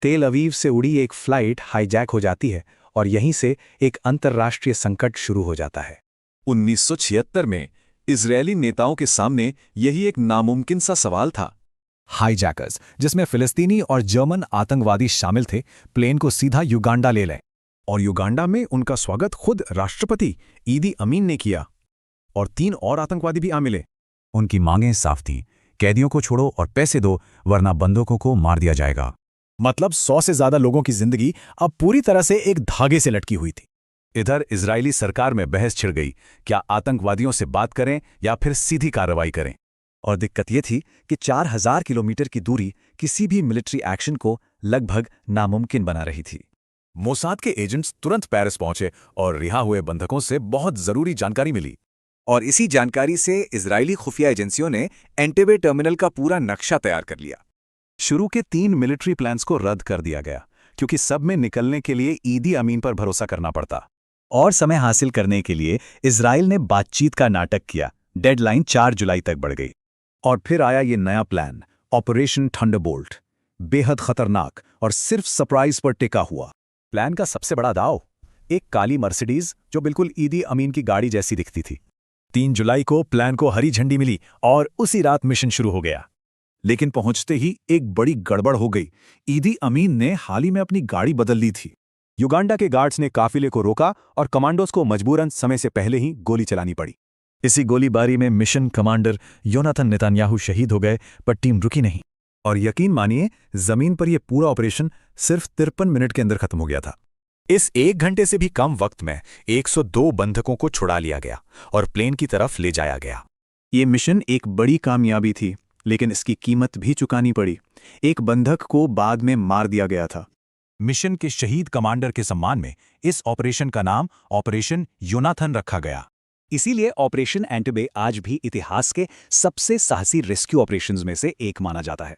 तेल अवीव से उड़ी एक फ्लाइट हाईजैक हो जाती है और यहीं से एक अंतर्राष्ट्रीय संकट शुरू हो जाता है। 1976 में इजरायली नेताओं के सामने यही एक नामुमकिन सा सवाल था। हाईजैकर्स, जिसमें फिलिस्तीनी और जर्मन आतंकवादी शामिल थे, प्लेन को सीधा युगांडा ले लें। और युगांडा में उनका स्वागत खुद राष्ट्रपति ईदी अमीन ने किया और 3 और आतंकवादी भी आ मिले। उनकी मांगें साफ थीं, कैदियों को छोड़ो और पैसे दो, वरना बंदूकों को मार दिया जाएगा। मतलब 100 से ज्यादा लोगों की जिंदगी अब पूरी तरह से एक धागे से लटकी हुई थी। इधर इजरायली सरकार में बहस छिड़ गई, क्या आतंकवादियों से बात करें या फिर सीधी कार्रवाई करें। और दिक्कत यह थी कि 4000 किलोमीटर की दूरी किसी भी मिलिट्री एक्शन को लगभग नामुमकिन बना रही थी। मोसाद के एजेंट्स तुरंत पेरिस पहुंचे और रिहा हुए बंधकों से बहुत जरूरी जानकारी मिली। और इसी जानकारी से इजरायली खुफिया एजेंसियों ने एंटेबे टर्मिनल का पूरा नक्शा तैयार कर लिया। शुरू के 3 मिलिट्री प्लान्स को रद्द कर दिया गया, क्योंकि सब में निकलने के लिए ईदी अमीन पर भरोसा करना पड़ता। और समय हासिल करने के लिए इजराइल ने बातचीत का नाटक किया। डेडलाइन 4 जुलाई तक बढ़ गई। और फिर आया ये नया प्लान, ऑपरेशन थंडरबोल्ट। बेहद खतरनाक और सिर्फ सरप्राइज पर टिका हुआ। प्लान का सबसे बड़ा दाव, एक काली मर्सिडीज जो बिल्कुल ईदी अमीन की गाड़ी जैसी दिखती थी। 3 जुलाई को प्लान को हरी झंडी मिली और उसी रात मिशन शुरू हो गया। लेकिन पहुंचते ही एक बड़ी गड़बड़ हो गई। ईदी अमीन ने हाल ही में अपनी गाड़ी बदल ली थी। युगांडा के गार्ड्स ने काफिले को रोका और कमांडोज को मजबूरन समय से पहले ही गोली चलानी पड़ी। इसी गोलीबारी में मिशन कमांडर योनाथन नेतान्याहू शहीद हो गए, पर टीम रुकी नहीं। और यकीन मानिए, जमीन पर यह पूरा ऑपरेशन सिर्फ 53 मिनट के अंदर खत्म हो गया था। इस 1 घंटे से भी कम वक्त में 102 बंधकों को छुड़ा लिया गया और प्लेन की तरफ ले जाया गया। ये मिशन एक बड़ी कामयाबी थी, लेकिन इसकी कीमत भी चुकानी पड़ी। एक बंधक को बाद में मार दिया गया था। मिशन के शहीद कमांडर के सम्मान में इस ऑपरेशन का नाम ऑपरेशन योनाथन रखा गया। इसीलिए ऑपरेशन एंटेबे आज भी इतिहास के सबसे साहसी रेस्क्यू ऑपरेशंस में से एक माना जाता है।